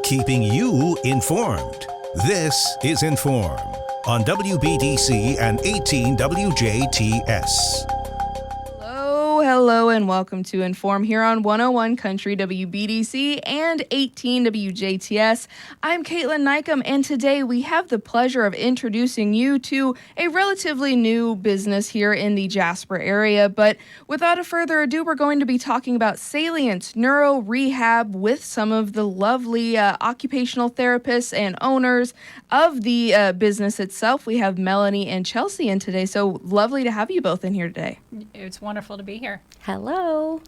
Keeping you informed. This is In.form on WBDC and 18 WJTS. Hello, and welcome to In.form here on 101 Country WBDC and 18 WJTS. I'm Kaitlyn Neukam, and today we have the pleasure of introducing you to a relatively new business here in the Jasper area. But without further ado, we're going to be talking about Salience NeuroRehab with some of the lovely occupational therapists and owners of the business itself. We have Melanie and Chelsey in today, so lovely to have you both in here today. It's wonderful to be here. Hello.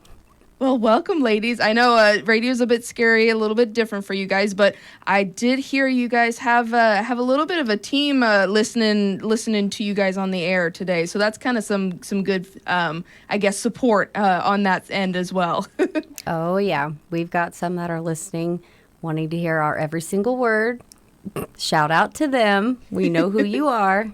Well, welcome, ladies. I know radio's a bit scary, a little bit different for you guys, but I did hear you guys have a little bit of a team listening to you guys on the air today. So that's kind of some good, I guess, support on that end as well. Oh, yeah. We've got some that are listening, wanting to hear our every single word. Shout out to them. We know who you are.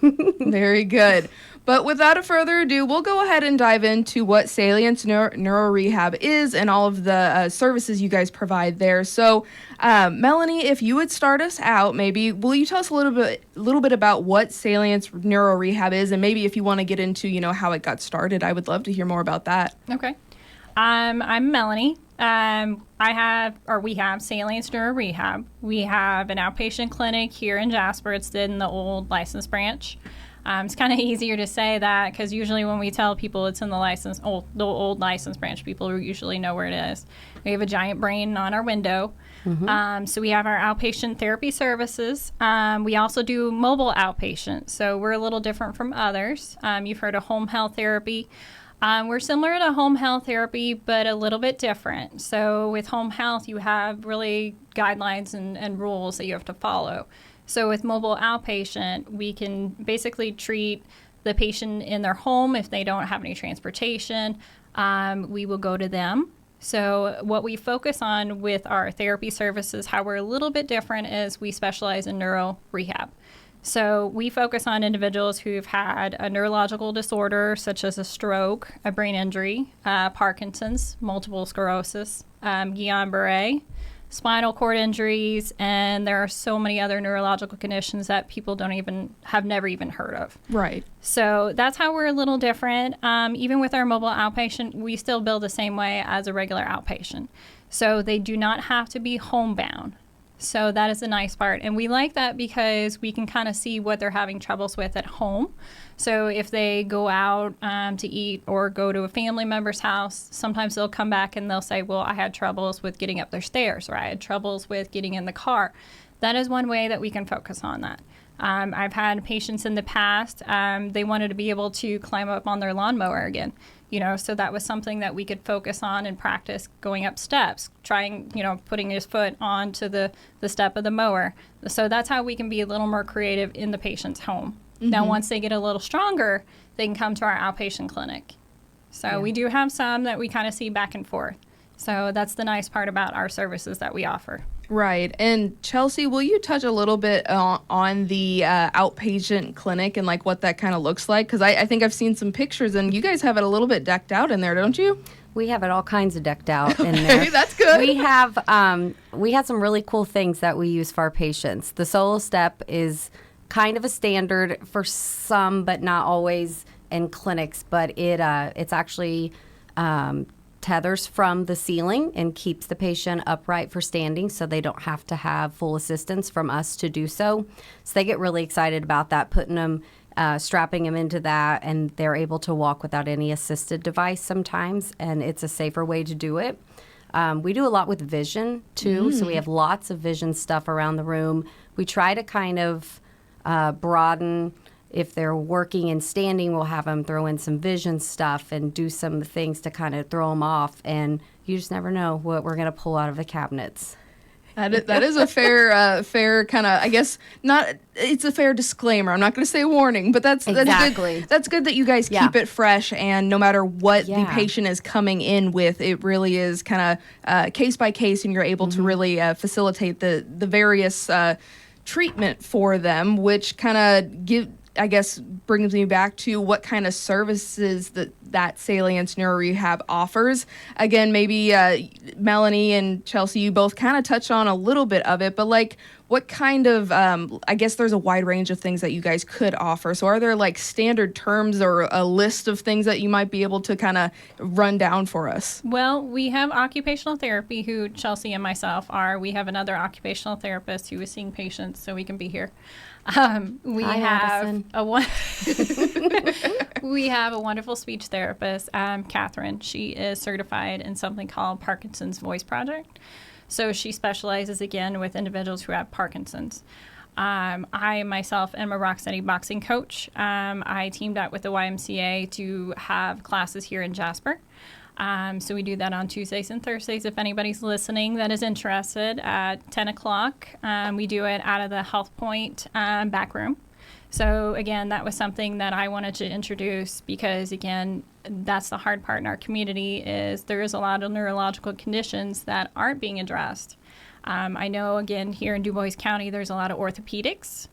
Very good. But without further ado, we'll go ahead and dive into what Salience NeuroRehab is and all of the services you guys provide there. So, Melanie, if you would start us out, maybe will you tell us a little bit about what Salience NeuroRehab is, and maybe if you want to get into how it got started, I would love to hear more about that. Okay. I'm Melanie. We have Salience NeuroRehab. We have an outpatient clinic here in Jasper. It's in the old license branch. It's kind of easier to say that because usually when we tell people it's in the old license branch, people usually know where it is. We have a giant brain on our window. Mm-hmm. So we have our outpatient therapy services. We also do mobile outpatient. So we're a little different from others. You've heard of home health therapy. We're similar to home health therapy, but a little bit different. So with home health, you have really guidelines and rules that you have to follow. So with mobile outpatient, we can basically treat the patient in their home if they don't have any transportation. We will go to them. So what we focus on with our therapy services, how we're a little bit different, is we specialize in neuro rehab. So we focus on individuals who've had a neurological disorder such as a stroke, a brain injury, Parkinson's, multiple sclerosis, Guillain-Barré, spinal cord injuries, and there are so many other neurological conditions that people have never even heard of. Right. So that's how we're a little different. Even with our mobile outpatient, we still bill the same way as a regular outpatient. So they do not have to be homebound. So that is the nice part. And we like that because we can kind of see what they're having troubles with at home. So if they go out to eat or go to a family member's house, sometimes they'll come back and they'll say, well, I had troubles with getting up their stairs, or I had troubles with getting in the car. That is one way that we can focus on that. I've had patients in the past, they wanted to be able to climb up on their lawnmower again. So that was something that we could focus on and practice going up steps, trying, putting his foot onto the step of the mower. So that's how we can be a little more creative in the patient's home. Mm-hmm. Now, once they get a little stronger, they can come to our outpatient clinic. So we do have some that we kind of see back and forth. So that's the nice part about our services that we offer. Right. And Chelsey, will you touch a little bit on the outpatient clinic and what that kind of looks like? Because I think I've seen some pictures and you guys have it a little bit decked out in there, don't you? We have it all kinds of decked out in there. That's good. We have some really cool things that we use for our patients. The solo step is kind of a standard for some, but not always in clinics. But it's actually tethers from the ceiling and keeps the patient upright for standing, so they don't have to have full assistance from us to do so. So they get really excited about that, strapping them into that, and they're able to walk without any assisted device sometimes, and it's a safer way to do it. We do a lot with vision, too, so we have lots of vision stuff around the room. We try to kind of broaden. If they're working and standing, we'll have them throw in some vision stuff and do some things to kind of throw them off, and you just never know what we're going to pull out of the cabinets. That is a fair kind of, I guess, not. It's a fair disclaimer. I'm not going to say warning, but that's exactly. That's good that you guys keep it fresh, and no matter what the patient is coming in with, it really is kind of case by case, and you're able to really facilitate the various treatment for them, which kind of I guess brings me back to what kind of services that Salience NeuroRehab offers. Again, maybe Melanie and Chelsey, you both kind of touched on a little bit of it, but like what kind of, I guess there's a wide range of things that you guys could offer. So are there like standard terms or a list of things that you might be able to kind of run down for us? Well, we have occupational therapy, who Chelsey and myself are. We have another occupational therapist who is seeing patients, so we can be here. We Hi, have Addison. we have a wonderful speech therapist, Catherine. She is certified in something called Parkinson's Voice Project. So she specializes again with individuals who have Parkinson's. I myself am a Rock Steady boxing coach. I teamed up with the YMCA to have classes here in Jasper. So we do that on Tuesdays and Thursdays if anybody's listening that is interested at 10 o'clock. We do it out of the Health Point back room. So again, that was something that I wanted to introduce because again, that's the hard part in our community is there is a lot of neurological conditions that aren't being addressed. I know again here in Du Bois County there's a lot of orthopedics.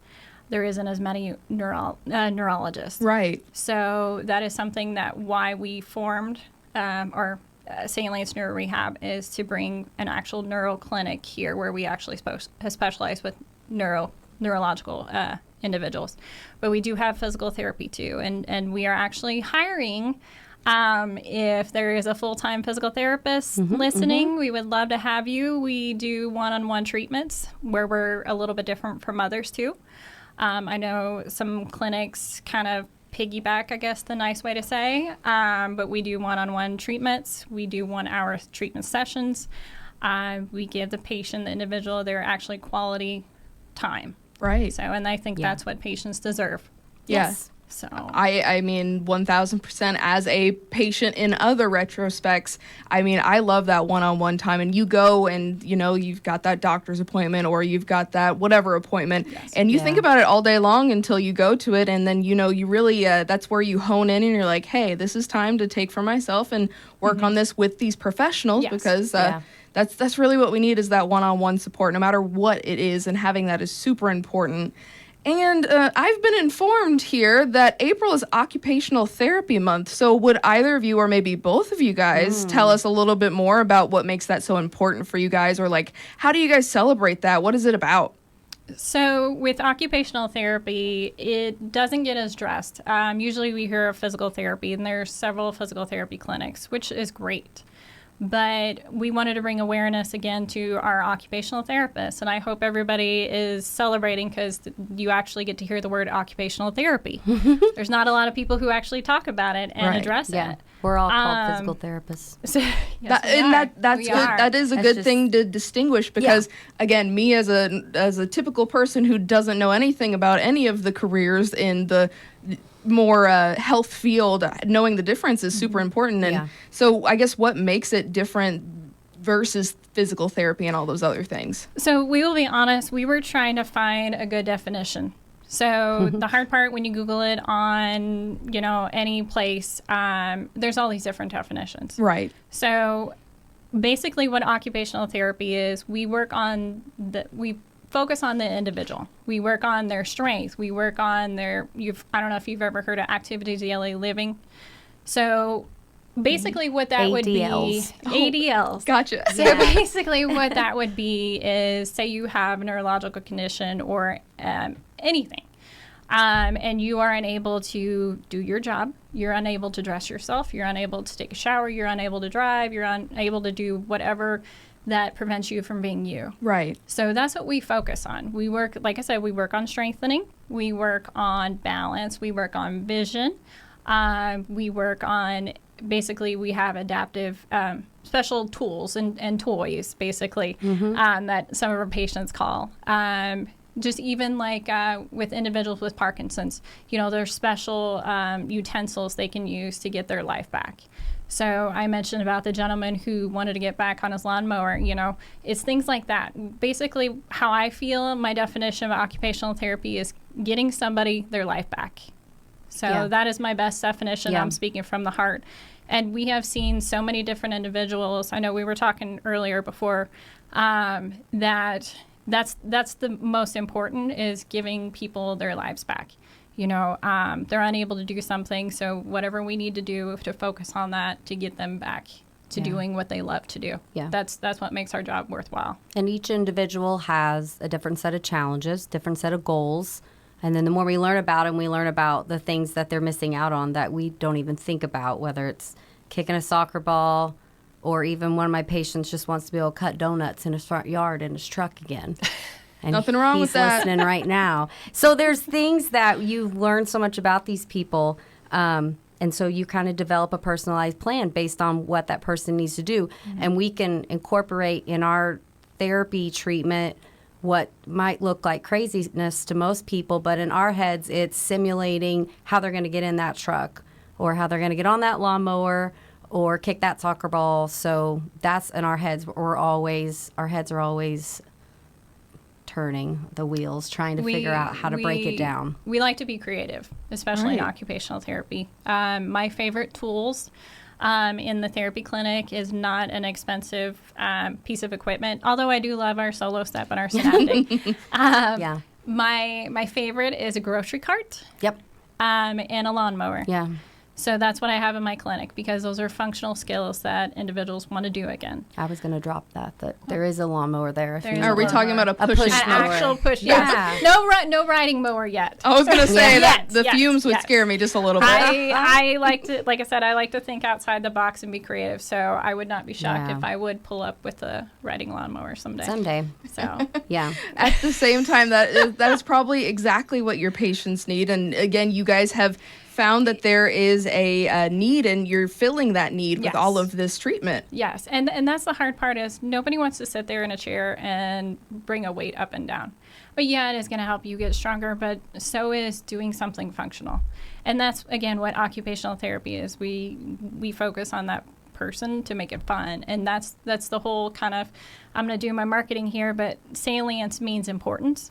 There isn't as many neurologists. Right. So that is something that why we formed Salience NeuroRehab is to bring an actual neuro clinic here where we actually specialize with neurological individuals. But we do have physical therapy too, and we are actually hiring. If there is a full-time physical therapist listening, we would love to have you. We do one-on-one treatments where we're a little bit different from others too. I know some clinics kind of piggyback, I guess the nice way to say, but we do one-on-one treatments. We do 1-hour treatment sessions. We give the patient, the individual, their actually quality time. Right. So, and I think that's what patients deserve. Yes. So I mean, 1,000% as a patient in other retrospects, I mean, I love that one-on-one time. And you go and, you know, you've got that doctor's appointment or you've got that whatever appointment. Yes. And you think about it all day long until you go to it. And then, you know, you really, that's where you hone in and you're like, hey, this is time to take for myself and work on this with these professionals because that's really what we need is that one-on-one support, no matter what it is. And having that is super important. And I've been informed here that April is Occupational Therapy Month. So would either of you or maybe both of you guys tell us a little bit more about what makes that so important for you guys? Or like, how do you guys celebrate that? What is it about? So with occupational therapy, it doesn't get as dressed. Usually we hear of physical therapy, and there's several physical therapy clinics, which is great. But we wanted to bring awareness again to our occupational therapists, and I hope everybody is celebrating because you actually get to hear the word occupational therapy. There's not a lot of people who actually talk about it and address it. We're all called physical therapists. So, that's good. That is a good thing to distinguish because again, me as a typical person who doesn't know anything about any of the careers in the more health field, knowing the difference is super important. And so I guess what makes it different versus physical therapy and all those other things? So we will be honest, we were trying to find a good definition. So the hard part when you Google it on, you know, any place, there's all these different definitions. Right. So basically what occupational therapy is, we focus on the individual. We work on their strengths. We work on I don't know if you've ever heard of activity daily living. So basically what that would be, ADLs. Gotcha. So basically what that would be is, say you have a neurological condition or anything, and you are unable to do your job. You're unable to dress yourself. You're unable to take a shower. You're unable to drive. You're unable to do whatever that prevents you from being you. Right. So that's what we focus on. We work, like I said, we work on strengthening. We work on balance. We work on vision. We work on, basically, we have adaptive special tools and toys, basically, that some of our patients call. Just even like with individuals with Parkinson's, you know, there's special utensils they can use to get their life back. So I mentioned about the gentleman who wanted to get back on his lawnmower, you know, it's things like that. Basically, how I feel my definition of occupational therapy is getting somebody their life back. So that is my best definition. I'm speaking from the heart. And we have seen so many different individuals. I know we were talking earlier before that's the most important is giving people their lives back. they're unable to do something. So whatever we need to do to focus on that to get them back to doing what they love to do. Yeah. That's what makes our job worthwhile. And each individual has a different set of challenges, different set of goals. And then the more we learn about them, we learn about the things that they're missing out on that we don't even think about, whether it's kicking a soccer ball, or even one of my patients just wants to be able to cut donuts in his front yard in his truck again. And Nothing wrong with that. He's listening right now. So there's things that you learn so much about these people. And so you kind of develop a personalized plan based on what that person needs to do. Mm-hmm. And we can incorporate in our therapy treatment what might look like craziness to most people, but in our heads, it's simulating how they're going to get in that truck or how they're going to get on that lawnmower or kick that soccer ball. So that's in our heads. Our heads are always turning the wheels, trying to figure out how to break it down. We like to be creative, especially in occupational therapy. My favorite tools in the therapy clinic is not an expensive piece of equipment, although I do love our solo step and our synaptic. Yeah. My favorite is a grocery cart. Yep. And a lawnmower. Yeah. So that's what I have in my clinic because those are functional skills that individuals want to do again. I was going to drop that there is a lawnmower there. Are we talking about a push An mower? actual push, Yeah. yes. No riding mower yet. I was going to say that the Yes, fumes would yes. scare me just a little bit. I like to, like I said, I like to think outside the box and be creative. So I would not be shocked if I would pull up with a riding lawnmower someday. So, yeah. At the same time, that is probably exactly what your patients need. And again, you guys have found that there is a need and you're filling that need with all of this treatment. Yes. And that's the hard part is nobody wants to sit there in a chair and bring a weight up and down. But yeah, it is going to help you get stronger, but so is doing something functional. And that's, again, what occupational therapy is. We focus on that person to make it fun. And that's the whole kind of, I'm going to do my marketing here, but salience means importance.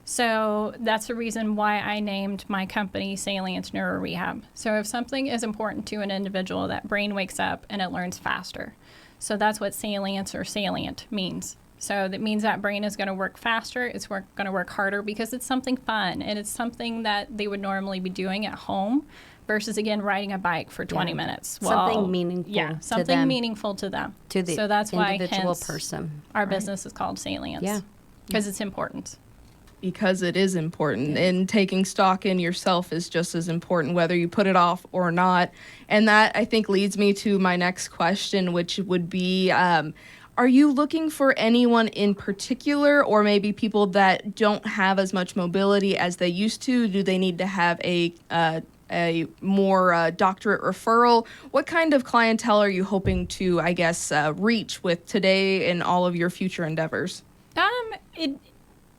So that's the reason why I named my company Salience NeuroRehab. So if something is important to an individual, that brain wakes up and it learns faster. So that's what salience or salient means. So that means that brain is going to work faster, it's going to work harder because it's something fun and it's something that they would normally be doing at home versus, again, riding a bike for 20 minutes. Something meaningful something to them. meaningful to them. To the so that's individual why, person. Our business is called Salience. Yeah. Because it's important. Because it is important, and taking stock in yourself is just as important, whether you put it off or not. And that, I think, leads me to my next question, which would be, are you looking for anyone in particular, or maybe people that don't have as much mobility as they used to? Do they need to have a more doctorate referral? What kind of clientele are you hoping to, reach with today and all of your future endeavors?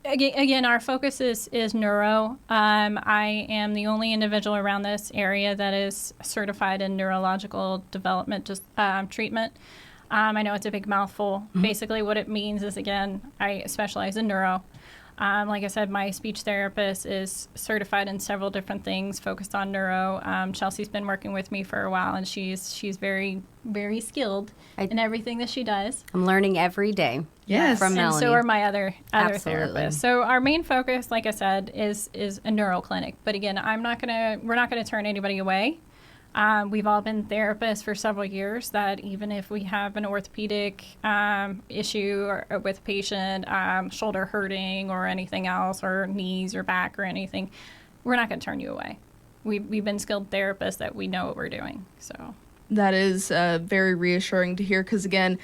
Again, our focus is neuro. I am the only individual around this area that is certified in neurological development treatment. I know it's a big mouthful. Mm-hmm. Basically, what it means is, again, I specialize in neuro. Like I said, my speech therapist is certified in several different things, focused on neuro. Chelsey's been working with me for a while, and she's very, very skilled in everything that she does. I'm learning every day. Yes, from Melanie. And so are my other Absolutely. therapists. So our main focus, like I said, is a neuro clinic. But again, we're not gonna turn anybody away. We've all been therapists for several years that even if we have an orthopedic issue or with a patient, shoulder hurting or anything else, or knees or back or anything, we're not going to turn you away. We've been skilled therapists that we know what we're doing. So that is very reassuring to hear because, again,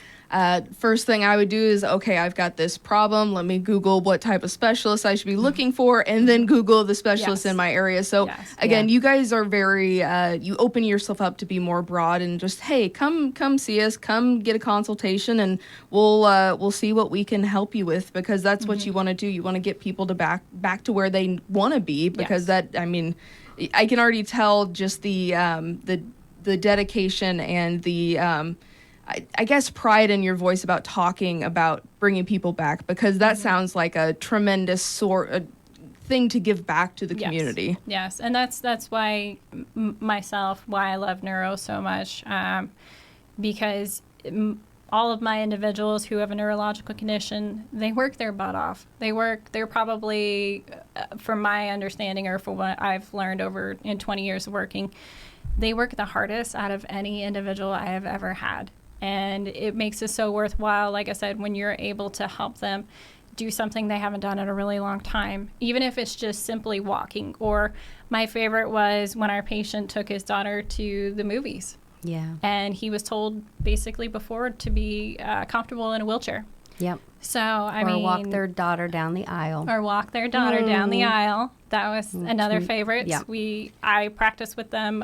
first thing I would do is, okay, I've got this problem. Let me Google what type of specialist I should be looking for and then Google the specialist in my area. So, again, you guys are very, you open yourself up to be more broad and just, hey, come see us, come get a consultation and we'll see what we can help you with because that's what you want to do. You want to get people to back to where they want to be because I can already tell just the dedication and the I guess pride in your voice about talking about bringing people back because that sounds like a tremendous thing to give back to the community. Yes, and that's why why I love neuro so much because all of my individuals who have a neurological condition, they work their butt off. They're probably, from my understanding or for what I've learned over in 20 years of working, they work the hardest out of any individual I have ever had. And it makes it so worthwhile, like I said, when you're able to help them do something they haven't done in a really long time, even if it's just simply walking. Or my favorite was when our patient took his daughter to the movies. Yeah. And he was told basically before to be comfortable in a wheelchair. Yep. So, I mean... Or walk their daughter down the aisle. Or walk their daughter down the aisle. That was another favorite. Yeah. I practiced with them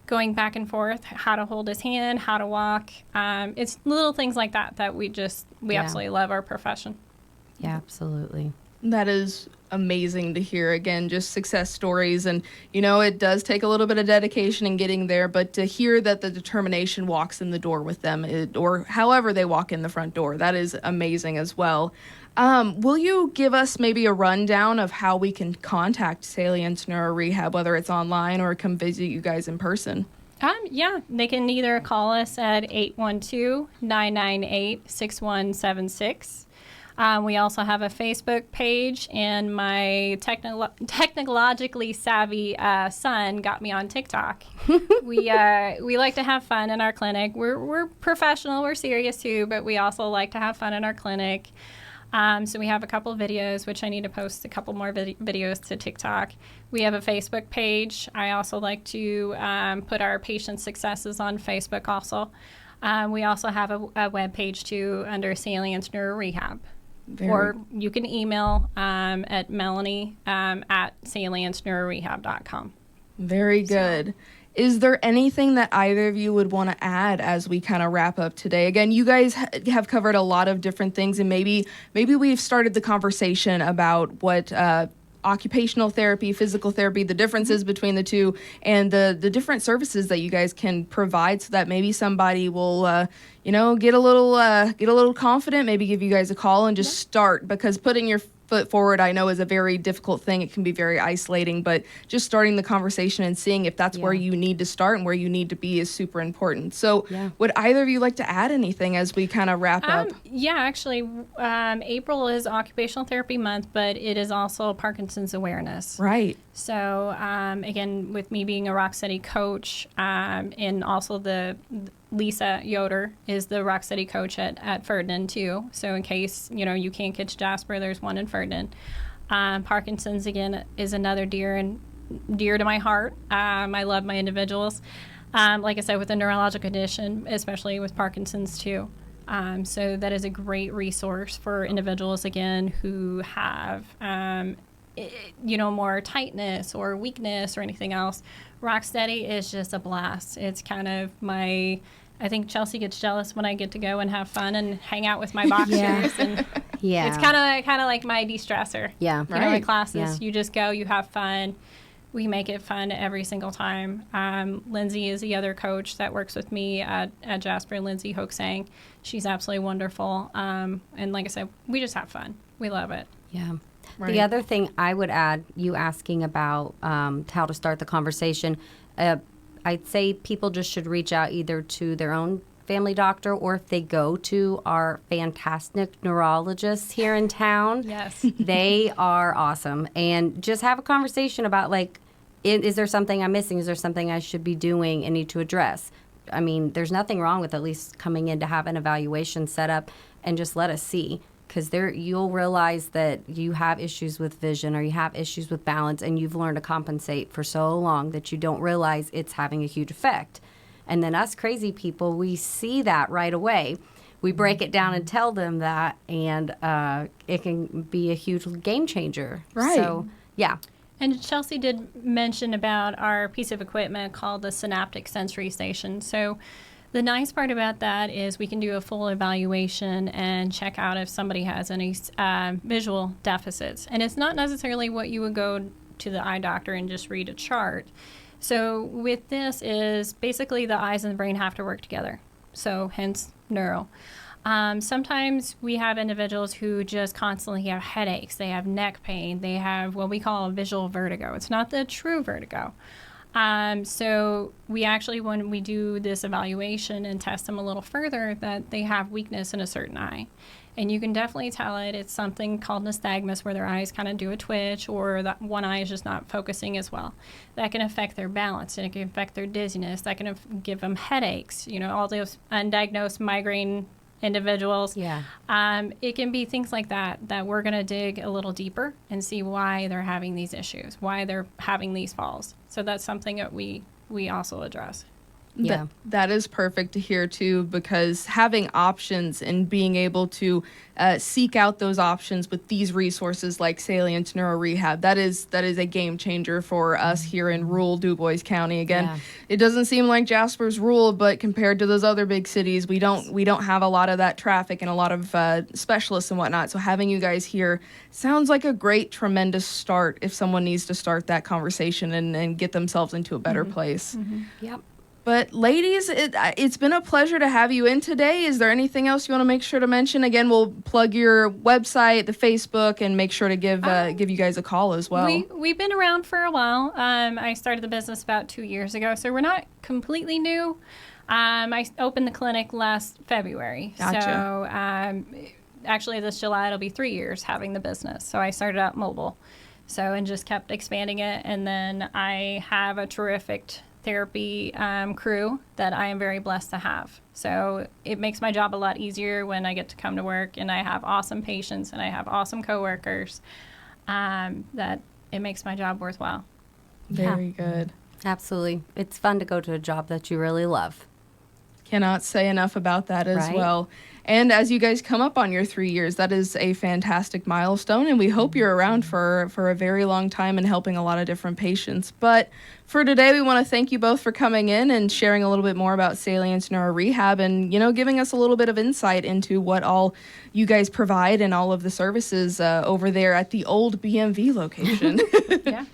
going back and forth, how to hold his hand, how to walk. It's little things like that we absolutely love our profession. Yeah, absolutely. That is amazing to hear. Again, just success stories. And, it does take a little bit of dedication in getting there, but to hear that the determination walks in the door with them, or however they walk in the front door, that is amazing as well. Will you give us maybe a rundown of how we can contact Salience NeuroRehab, whether it's online or come visit you guys in person? Yeah, they can either call us at 812-998-6176. We also have a Facebook page, and my technologically savvy son got me on TikTok. We like to have fun in our clinic. We're professional, we're serious too, but we also like to have fun in our clinic. So we have a couple of videos, which I need to post a couple more videos to TikTok. We have a Facebook page. I also like to put our patient successes on Facebook also. We also have a web page too under Salience NeuroRehab. Or you can email at Melanie at salienceneurorehab.com. Very good. Is there anything that either of you would want to add as we kind of wrap up today? Again, you guys have covered a lot of different things, and maybe we've started the conversation about what occupational therapy, physical therapy, the differences between the two, and the different services that you guys can provide, so that maybe somebody will get a little confident, maybe give you guys a call and just start, because putting your foot forward, I know, is a very difficult thing. It can be very isolating, but just starting the conversation and seeing if that's where you need to start and where you need to be is super important. So would either of you like to add anything as we kind of wrap up? Yeah, actually, April is Occupational Therapy Month, but it is also Parkinson's Awareness. Right. So, again, with me being a Rock Steady coach, and also Lisa Yoder is the Rock Steady coach at Ferdinand too. So in case, you can't get to Jasper, there's one in Ferdinand. Parkinson's, again, is another dear to my heart. I love my individuals. Like I said, with a neurological condition, especially with Parkinson's too. So that is a great resource for individuals, again, who have, more tightness or weakness or anything else. Rock Steady is just a blast. It's kind of I think Chelsey gets jealous when I get to go and have fun and hang out with my boxers. And it's kind of like my de-stressor. Yeah. My classes, you just go, you have fun. We make it fun every single time. Lindsay is the other coach that works with me at Jasper, Lindsay Hoaxang. She's absolutely wonderful. And like I said, we just have fun. We love it. Yeah. Right. The other thing I would add, you asking about how to start the conversation, I'd say people just should reach out either to their own family doctor, or if they go to our fantastic neurologists here in town. Yes. They are awesome. And just have a conversation about, is there something I'm missing? Is there something I should be doing and need to address? I mean, there's nothing wrong with at least coming in to have an evaluation set up and just let us see. Because you'll realize that you have issues with vision, or you have issues with balance, and you've learned to compensate for so long that you don't realize it's having a huge effect. And then us crazy people, we see that right away. We break it down and tell them that, and it can be a huge game changer. Right. So, yeah. And Chelsey did mention about our piece of equipment called the Synaptic Sensory Station. So the nice part about that is we can do a full evaluation and check out if somebody has any visual deficits. And it's not necessarily what you would go to the eye doctor and just read a chart. So with this is basically the eyes and the brain have to work together. So hence neuro. Sometimes we have individuals who just constantly have headaches. They have neck pain. They have what we call visual vertigo. It's not the true vertigo. So we actually, when we do this evaluation and test them a little further, that they have weakness in a certain eye. And you can definitely tell it's something called nystagmus, where their eyes kind of do a twitch, or that one eye is just not focusing as well. That can affect their balance, and it can affect their dizziness. That can give them headaches, all those undiagnosed migraine individuals. Yeah. It can be things like that we're going to dig a little deeper and see why they're having these issues, why they're having these falls. So that's something that we also address. Yeah. That is perfect to hear too, because having options and being able to seek out those options with these resources like Salience NeuroRehab, that is a game changer for us here in rural DuBois County. Again, It doesn't seem like Jasper's rural, but compared to those other big cities, we don't have a lot of that traffic and a lot of specialists and whatnot. So having you guys here sounds like a great, tremendous start if someone needs to start that conversation and get themselves into a better place. Yep. But ladies, it's been a pleasure to have you in today. Is there anything else you want to make sure to mention? Again, we'll plug your website, the Facebook, and make sure to give you guys a call as well. We've been around for a while. I started the business about 2 years ago, so we're not completely new. I opened the clinic last February. Gotcha. So actually this July it'll be 3 years having the business. So I started out mobile, and just kept expanding it. And then I have a terrific therapy crew that I am very blessed to have. So it makes my job a lot easier when I get to come to work and I have awesome patients and I have awesome coworkers, that it makes my job worthwhile. Very good. Absolutely. It's fun to go to a job that you really love. Cannot say enough about that as Right? well. And as you guys come up on your 3 years, that is a fantastic milestone, and we hope you're around for a very long time and helping a lot of different patients. But for today, we want to thank you both for coming in and sharing a little bit more about Salience NeuroRehab and, giving us a little bit of insight into what all you guys provide and all of the services over there at the old BMV location. Yeah.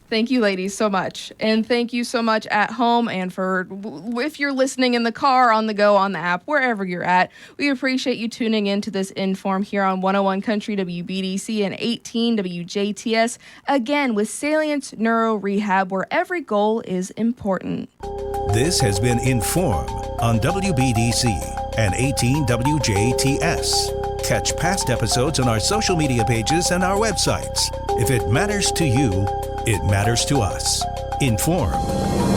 Thank you, ladies, so much. And thank you so much at home and if you're listening in the car, on the go, on the app, wherever you're at. We appreciate you tuning in to this In.form here on 101 Country WBDC and 18 WJTS. Again, with Salience NeuroRehab, where every goal is important. This has been In.form on WBDC and 18 WJTS. Catch past episodes on our social media pages and our websites. If it matters to you, it matters to us. In.form.